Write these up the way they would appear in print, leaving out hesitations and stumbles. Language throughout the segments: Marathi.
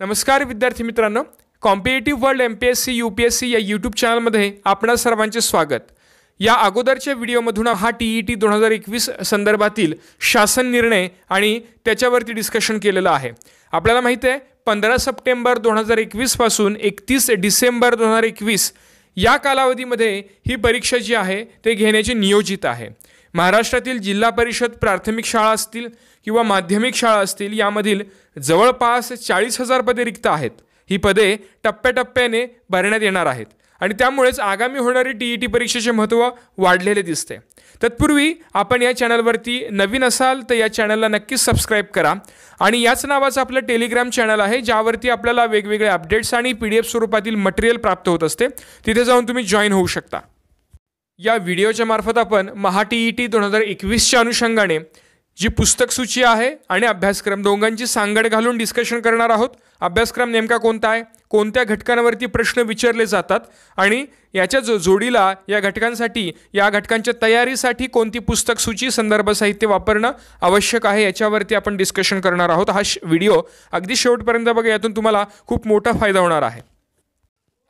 नमस्कार विद्यार्थी मित्रांनो, कॉम्पिटिटिव्ह वर्ल्ड MPSC UPSC या यूट्यूब चॅनलमध्ये आपणा सर्वांचे स्वागत। या अगोदरच्या व्हिडिओमधून हा TET 2021 संदर्भातील शासन निर्णय आणि त्याच्यावरती डिस्कशन केलेलं आहे। आपल्याला माहिती आहे 15 सप्टेंबर 2021 पासून 31 डिसेंबर 2021 या कालावधीमध्ये ही परीक्षा जी आहे ते घेण्याचे नियोजित आहे। महाराष्ट्रातील जिल्हा परिषद प्राथमिक शाळा असतील किंवा माध्यमिक शाळा असतील यामधील जवळपास 40,000 पदे रिक्त आहेत। ही पदे टप्प्याटप्प्याने भरण्यात येणार आहेत आणि त्यामुळेच आगामी होणारी TET परीक्षेचे महत्त्व वाढलेले दिसते। तत्पूर्वी आपण या चॅनलवरती नवीन असाल तर या चॅनलला नक्कीच सबस्क्राइब करा आणि याच नावाचं आपलं टेलिग्राम चॅनल आहे ज्यावरती आपल्याला वेगवेगळे अपडेट्स आणि PDF स्वरूपातील मटेरियल प्राप्त होत असते। तिथे जाऊन तुम्ही जॉइन होऊ शकता। या व्हिडिओच्या मार्फत आपण TET 2021च्या अनुषंगाने जी पुस्तक सूची आहे आणि अभ्यासक्रम दोघांची सांगड घालून डिस्कशन करणार आहोत। अभ्यासक्रम नेमका कोणता आहे, कोणत्या घटकांवरती प्रश्न विचारले जातात आणि याच्या जोडीला या घटकांसाठी या घटकांच्या तयारीसाठी कोणती पुस्तक सूची संदर्भ साहित्य वापरणं आवश्यक आहे याच्यावरती आपण डिस्कशन करणार आहोत। हा व्हिडिओ अगदी शेवटपर्यंत बघा, यातून तुम्हाला खूप मोठा फायदा होणार आहे।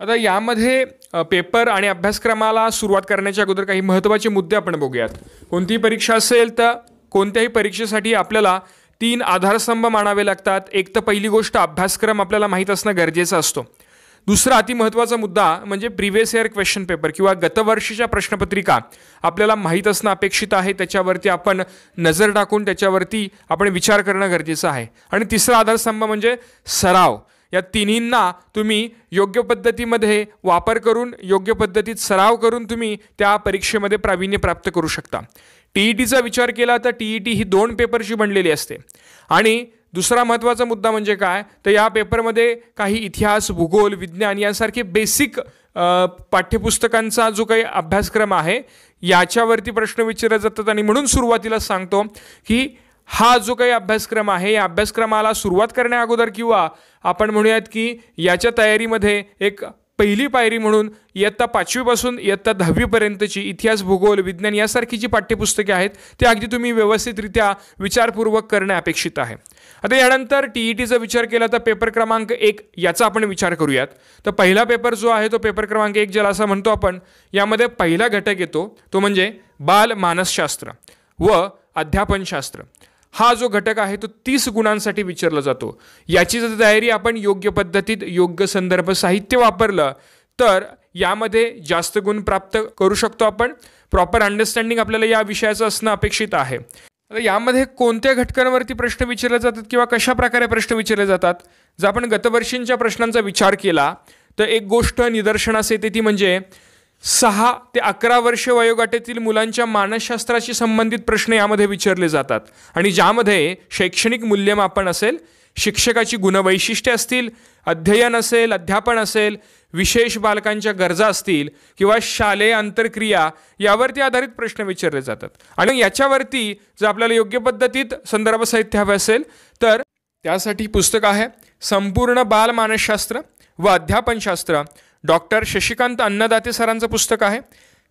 आता यामध्ये पेपर आणि अभ्यासक्रमाला सुरुवात करण्याच्या अगोदर काही महत्त्वाचे मुद्दे आपण बघूयात। कोणतीही परीक्षा असेल तर कोणत्याही परीक्षेसाठी आपल्याला 3 आधारस्तंभ मानावे लागतात। एक तर पहिली गोष्ट अभ्यासक्रम आपल्याला माहीत असणं गरजेचं असतो। दुसरा अति महत्त्वाचा मुद्दा म्हणजे प्रिव्हियस इयर क्वेश्चन पेपर किंवा गतवर्षीच्या प्रश्नपत्रिका आपल्याला माहीत असणं अपेक्षित आहे। त्याच्यावरती आपण नजर टाकून त्याच्यावरती आपण विचार करणं गरजेचं आहे। आणि तिसरा आधारस्तंभ म्हणजे सराव। या तिन्हींना तुम्ही योग्य पद्धतीमध्ये वापर करून योग्य पद्धतीत सराव करून तुम्ही त्या परीक्षेमध्ये प्रावीण्य प्राप्त करू शकता। TETचा विचार केला तर TET ही 2 पेपरची बनलेली असते आणि दुसरा महत्त्वाचा मुद्दा म्हणजे काय तर या पेपरमध्ये काही इतिहास, भूगोल, विज्ञान यासारखे बेसिक पाठ्यपुस्तकांचा जो काही अभ्यासक्रम आहे याच्यावरती प्रश्न विचारले जातात। आणि म्हणून सुरुवातीला सांगतो की हा जो काही अभ्यासक्रम आहे या अभ्यासक्रमाला सुरुवात करण्या अगोदर किंवा आपण म्हणूयात की याच्या तयारीमध्ये एक पहिली पायरी म्हणून इयत्ता 5वी पासून इयत्ता 10वी पर्यंतची इतिहास, भूगोल, विज्ञान यासारखी जी पाठ्यपुस्तके आहेत ते अगदी तुम्ही व्यवस्थितरित्या विचारपूर्वक करणे अपेक्षित आहे। आता यानंतर TETचा विचार केला तर पेपर क्रमांक 1 याचा आपण विचार करूयात। तर पहिला पेपर जो आहे तो पेपर क्रमांक 1 ज्याला असं म्हणतो आपण, यामध्ये पहिला घटक येतो तो म्हणजे बाल मानसशास्त्र व अध्यापनशास्त्र। हा जो घटक आहे तो 30 गुणांसाठी विचारला जातो। याची जर तयारी आपण योग्य पद्धतीत योग्य संदर्भ साहित्य वापरलं तर यामध्ये जास्त गुण प्राप्त करू शकतो आपण। प्रॉपर अंडरस्टँडिंग आपल्याला या विषयाचं असणं अपेक्षित आहे। आता यामध्ये कोणत्या घटकांवरती प्रश्न विचारले जातात किंवा कशा प्रकारे प्रश्न विचारले जातात, जर आपण गतवर्षींच्या प्रश्नांचा विचार केला तर एक गोष्ट निदर्शनास येते ती म्हणजे 6 ते 11 वर्ष वयोगटातील मुलांच्या मानसशास्त्राशी संबंधित प्रश्न यामध्ये विचारले जातात आणि ज्यामध्ये शैक्षणिक मूल्यमापन असेल, शिक्षकाची गुणवैशिष्ट्ये असतील, अध्ययन असेल, अध्यापन असेल, विशेष बालकांच्या गरजा असतील किंवा शालेय आंतरक्रिया यावरती आधारित प्रश्न विचारले जातात। आणि याच्यावरती जर आपल्याला योग्य पद्धतीत संदर्भ साहित्य हवे असेल तर त्यासाठी पुस्तक आहे संपूर्ण बाल मानसशास्त्र व अध्यापनशास्त्र, डॉक्टर शशिकांत अन्नदाते सरांचं पुस्तक आहे,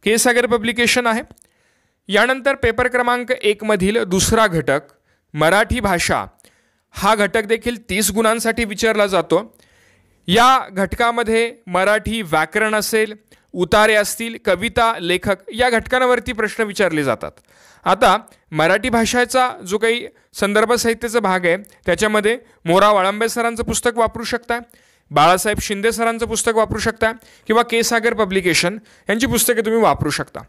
के सागर पब्लिकेशन आहे। यानंतर पेपर क्रमांक 1 मधील दुसरा घटक मराठी भाषा, हा घटक देखील 30 गुणांसाठी विचारला जातो। या घटकामध्ये मराठी व्याकरण असेल, उतारे असतील, कविता, लेखक या घटकांवरती प्रश्न विचारले जातात। आता मराठी भाषेचा जो काही संदर्भ साहित्याचा भाग आहे त्याच्यामध्ये मोरा वाळंबे सरांचं पुस्तक वापरू शकता, बाळासाहेब शिंदे सरांचं पुस्तक वापरू शकता किंवा के सागर पब्लिकेशन यांची पुस्तके तुम्ही वापरू शकता।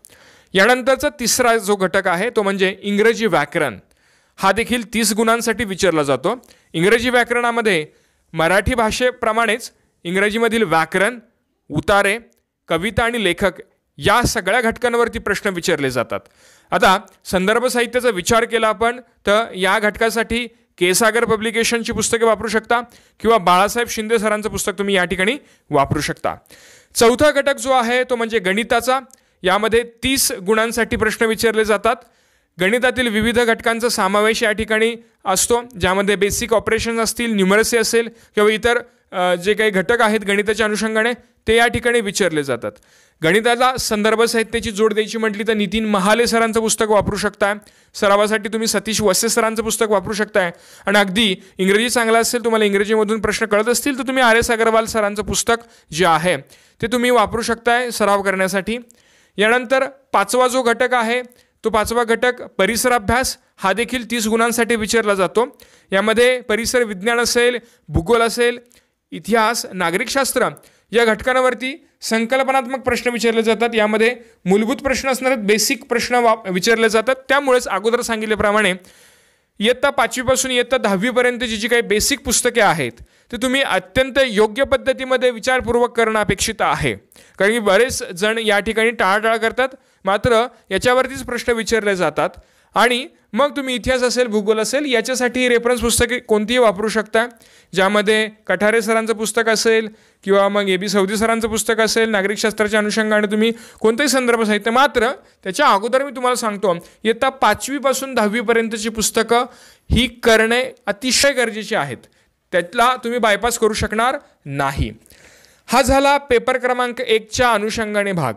यानंतरचा तिसरा जो घटक आहे तो म्हणजे इंग्रजी व्याकरण। हा देखील 30 गुणांसाठी विचारला जातो। इंग्रजी व्याकरणामध्ये मराठी भाषेप्रमाणेच इंग्रजीमधील व्याकरण, उतारे, कविता आणि लेखक या सगळ्या घटकांवरती प्रश्न विचारले जातात। आता संदर्भ साहित्याचा विचार केला आपण तर या घटकासाठी के सागर पब्लिकेशनची पुस्तके वापरू शकता किंवा बाळासाहेब शिंदे सरांचं पुस्तक तुम्ही या ठिकाणी वापरू शकता। चौथा घटक जो आहे तो म्हणजे गणिताचा। यामध्ये 30 गुणांसाठी प्रश्न विचारले जातात। गणितातील विविध घटकांचा समावेश या ठिकाणी असतो ज्यामध्ये बेसिक ऑपरेशन असतील, न्यूमरसी असेल किंवा इतर जे काही घटक आहेत गणिताच्या अनुषंगाने ते या ठिकाणी विचारले जातात. गणिताला संदर्भ साहित्याची जोड द्यायची म्हटली तर नितीन महाले सरांचं पुस्तक वापरू शकताय. सरावासाठी तुम्ही सतीश वसे सरांचं पुस्तक वापरू शकताय. आणि अगदी इंग्रजी चांगला असेल, तुम्हाला इंग्रजीमधून प्रश्न कळत असतील तर तुम्ही RS अग्रवाल सरांचं पुस्तक जे आहे ते तुम्ही वापरू शकताय सराव करण्यासाठी. यानंतर 5वा जो घटक आहे तो 5वा घटक परिसर अभ्यास हा देखील 30 गुणांसाठी विचारला जातो. यामध्ये परिसर विज्ञान असेल, भूगोल असेल, इतिहास, नागरिकशास्त्र या घटकांवरती संकल्पनात्मक प्रश्न विचारले जातात. यामध्ये मूलभूत प्रश्न असणारे बेसिक प्रश्न विचारले जातात. त्यामुळेच अगोदर सांगितल्याप्रमाणे इयत्ता 5वी पासून इयत्ता 10वी पर्यंतची जी काही बेसिक पुस्तके आहेत ते तुम्ही अत्यंत योग्य पद्धतीमध्ये विचारपूर्वक करणं अपेक्षित आहे. कारण की बरेच जण या ठिकाणी टाळाटाळ करतात, मात्र याच्यावरतीच प्रश्न विचारले जातात. आणि मग तुम्ही इतिहास असेल, भूगोल असेल याच्यासाठी रेफरन्स पुस्तके कोणतीही वापरू शकता, ज्यामध्ये कठारे सरांचं पुस्तक असेल किंवा मग AB सौदी सरांचं पुस्तक असेल. नागरिकशास्त्राच्या अनुषंगाने तुम्ही कोणतेही संदर्भ साहित्य, मात्र त्याच्या अगोदर मी तुम्हाला सांगतो इयत्ता 5वी पासून 10वी पर्यंतची पुस्तकं ही करणे अतिशय गरजेची आहेत. त्यातला तुम्ही बायपास करू शकणार नाही. हा झाला पेपर क्रमांक 1च्या अनुषंगाने भाग.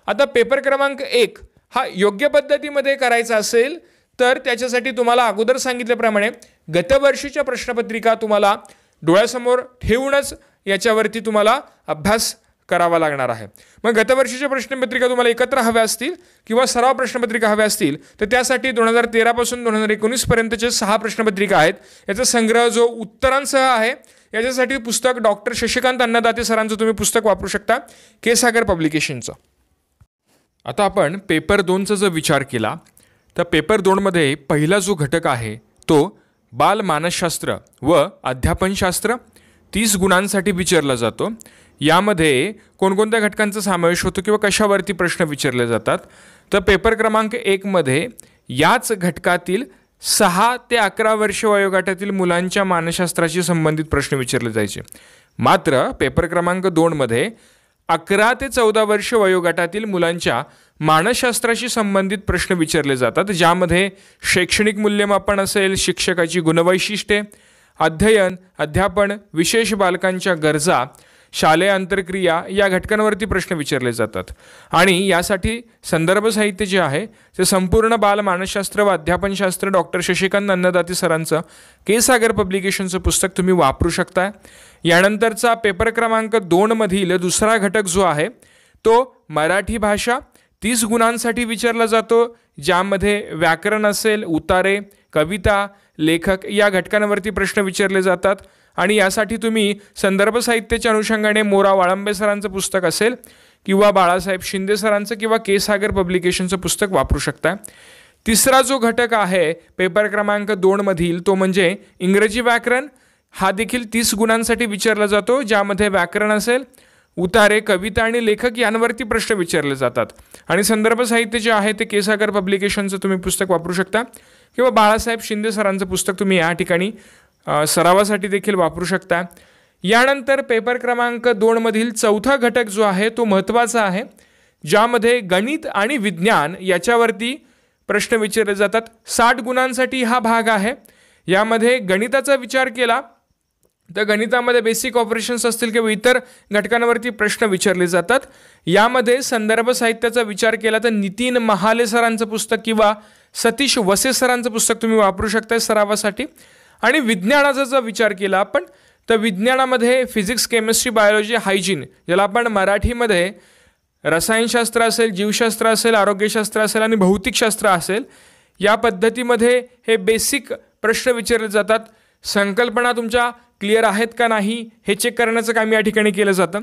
आता पेपर क्रमांक 1 हा योग्य पद्धतीमध्ये करायचा असेल तर त्याच्यासाठी तुम्हाला अगोदर सांगितल्याप्रमाणे गतवर्षीच्या प्रश्नपत्रिका तुम्हाला डोळ्यासमोर ठेवूनच याच्यावरती तुम्हाला अभ्यास करावा लागणार आहे. मग गतवर्षीच्या प्रश्नपत्रिका तुम्हाला एकत्र हव्या असतील किंवा सराव प्रश्नपत्रिका हव्या असतील तर त्यासाठी 2013 पासून 2019 पर्यंतचे 6 प्रश्नपत्रिका आहेत. याचा संग्रह जो उत्तरांसह आहे, याच्यासाठी पुस्तक डॉक्टर शशिकांत अन्नदाते सरांचं तुम्ही पुस्तक वापरू शकता, के सागर पब्लिकेशनचं. आता आपण पेपर 2चा जर विचार केला तर पेपर 2मध्ये पहिला जो घटक आहे तो बाल मानसशास्त्र व अध्यापनशास्त्र 30 गुणांसाठी विचारला जातो. यामध्ये कोणकोणत्या घटकांचा समावेश होतो किंवा कशावरती प्रश्न विचारले जातात तर पेपर क्रमांक 1मध्ये याच घटकातील 6 ते 11 वर्ष वयोगटातील मुलांच्या मानसशास्त्राशी संबंधित प्रश्न विचारले जायचे. मात्र पेपर क्रमांक 2मध्ये 11 ते 14 वर्ष वयोगटातील मुलांच्या मानसशास्त्राशी संबंधित प्रश्न विचारले जातात, ज्यामध्ये शैक्षणिक मूल्यमापन असेल, शिक्षकाची गुणवैशिष्ट्ये, अध्ययन, अध्यापन, विशेष बालकांच्या गरजा, शालेय आंतरक्रिया या घटकांवरती प्रश्न विचारले जातात. आणि यासाठी संदर्भ साहित्य जे आहे ते संपूर्ण बाल मानसशास्त्र व अध्यापनशास्त्र डॉक्टर शशिकांत अन्नदाते सरांचं के सागर पब्लिकेशनचं पुस्तक तुम्ही वापरू शकता. यानंतरचा पेपर क्रमांक 2मधील दुसरा घटक जो आहे तो मराठी भाषा 30 गुणांसाठी विचारला जातो, ज्यामध्ये व्याकरण असेल, उतारे, कविता, लेखक या घटकांवरती प्रश्न विचारले जातात. आणि यासाठी तुम्ही संदर्भ साहित्याच्या अनुषंगाने मोरा वाळंबे सरांचं पुस्तक असेल किंवा बाळासाहेब शिंदे सरांचं किंवा के सागर पब्लिकेशनचं पुस्तक वापरू शकता. तिसरा जो घटक आहे पेपर क्रमांक 2मधील तो म्हणजे इंग्रजी व्याकरण. हा देखील 30 गुणांसाठी विचारला जातो, ज्यामध्ये व्याकरण असेल, उतारे, कविता आणि लेखक यांवरती प्रश्न विचारले जातात. आणि संदर्भ साहित्य जे आहे ते के सागर पब्लिकेशनचं तुम्ही पुस्तक वापरू शकता किंवा बाळासाहेब शिंदे सरांचं पुस्तक तुम्ही या ठिकाणी सरावासाठी देखील वापरू शकता. यानंतर पेपर क्रमांक 2मधील चौथा घटक जो आहे तो महत्त्वाचा आहे, ज्यामध्ये गणित आणि विज्ञान याच्यावरती प्रश्न विचारले जातात. 60 गुणांसाठी हा भाग आहे. यामध्ये गणिताचा विचार केला तर गणितामध्ये बेसिक ऑपरेशन्स असतील किंवा इतर घटकांवरती प्रश्न विचारले जातात. यामध्ये संदर्भ साहित्याचा विचार केला तर नितीन महाले सरांचं पुस्तक किंवा सतीश वसे सरांचं पुस्तक तुम्ही वापरू शकता सरावासाठी. आणि विज्ञानाचा जर विचार केला आपण तर विज्ञानामध्ये फिजिक्स, केमिस्ट्री, बायोलॉजी, हायजीन, ज्याला आपण मराठीमध्ये रसायनशास्त्र असेल, जीवशास्त्र असेल, आरोग्यशास्त्र असेल आणि भौतिकशास्त्र असेल, या पद्धतीमध्ये हे बेसिक प्रश्न विचारले जातात. संकल्पना तुमच्या क्लिअर आहेत का नाही हे चेक करण्याचं काम या ठिकाणी केलं जातं.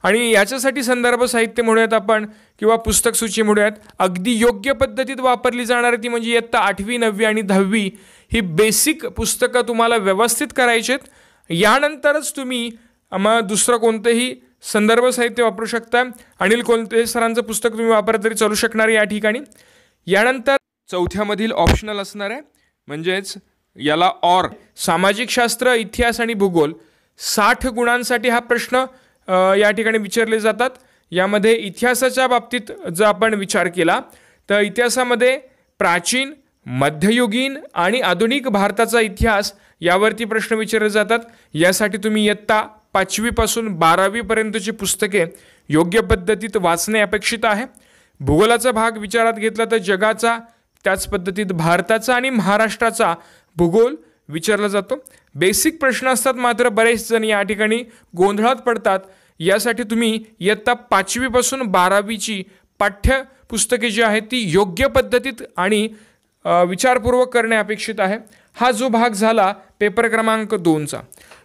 आणि याच्यासाठी संदर्भ साहित्य म्हणूयात आपण किंवा पुस्तक सूची म्हणूयात, अगदी योग्य पद्धतीत वापरली जाणारी ती म्हणजे इयत्ता 8वी, 9वी आणि 10वी ही बेसिक पुस्तकं तुम्हाला व्यवस्थित करायची आहेत. यानंतरच तुम्ही मग दुसरं कोणतेही संदर्भ साहित्य वापरू शकता. अनिल कोलते सरांचं पुस्तक तुम्ही वापरत तरी चालू शकणार या ठिकाणी. यानंतर चौथ्यामधील ऑप्शनल असणार आहे, म्हणजेच याला ऑर सामाजिक शास्त्र, इतिहास आणि भूगोल 60 गुणांसाठी हा प्रश्न या ठिकाणी विचारले जातात. यामध्ये इतिहासाच्या बाबतीत जर आपण विचार केला तर इतिहासामध्ये प्राचीन, मध्ययुगीन आणि आधुनिक भारताचा इतिहास यावरती प्रश्न विचारले जातात. यासाठी तुम्ही इयत्ता 5वी पासून 12वी पर्यंतची पुस्तके योग्य पद्धतीत वाचणे अपेक्षित आहे. भूगोलाचा भाग विचारात घेतला तर जगाचा, त्याच पद्धतीत भारताचा आणि महाराष्ट्राचा भूगोल विचारला जातो. बेसिक प्रश्न असतात, मात्र बरेच जण या ठिकाणी गोंधळात पडतात. यासाठी तुम्ही इयत्ता 5वी पासून 12वीची पाठ्यपुस्तके जी आहेत ती योग्य पद्धतीत आणि विचारपूर्वक करणे अपेक्षित आहे. हा जो भाग झाला पेपर क्रमांक 2चा.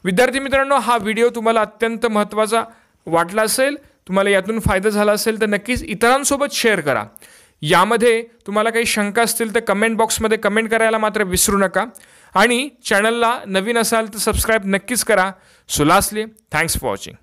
विद्यार्थी मित्रांनो, हा व्हिडिओ तुम्हाला अत्यंत महत्त्वाचा वाटला असेल, तुम्हाला यातून फायदा झाला असेल तर नक्कीच इतरांसोबत शेअर करा. यामध्ये तुम्हाला काही शंका असतील तर कमेंट बॉक्समध्ये कमेंट करायला मात्र विसरू नका. आणि चॅनलला नवीन असाल तर सबस्क्राईब नक्कीच करा. So lastly, thanks for watching.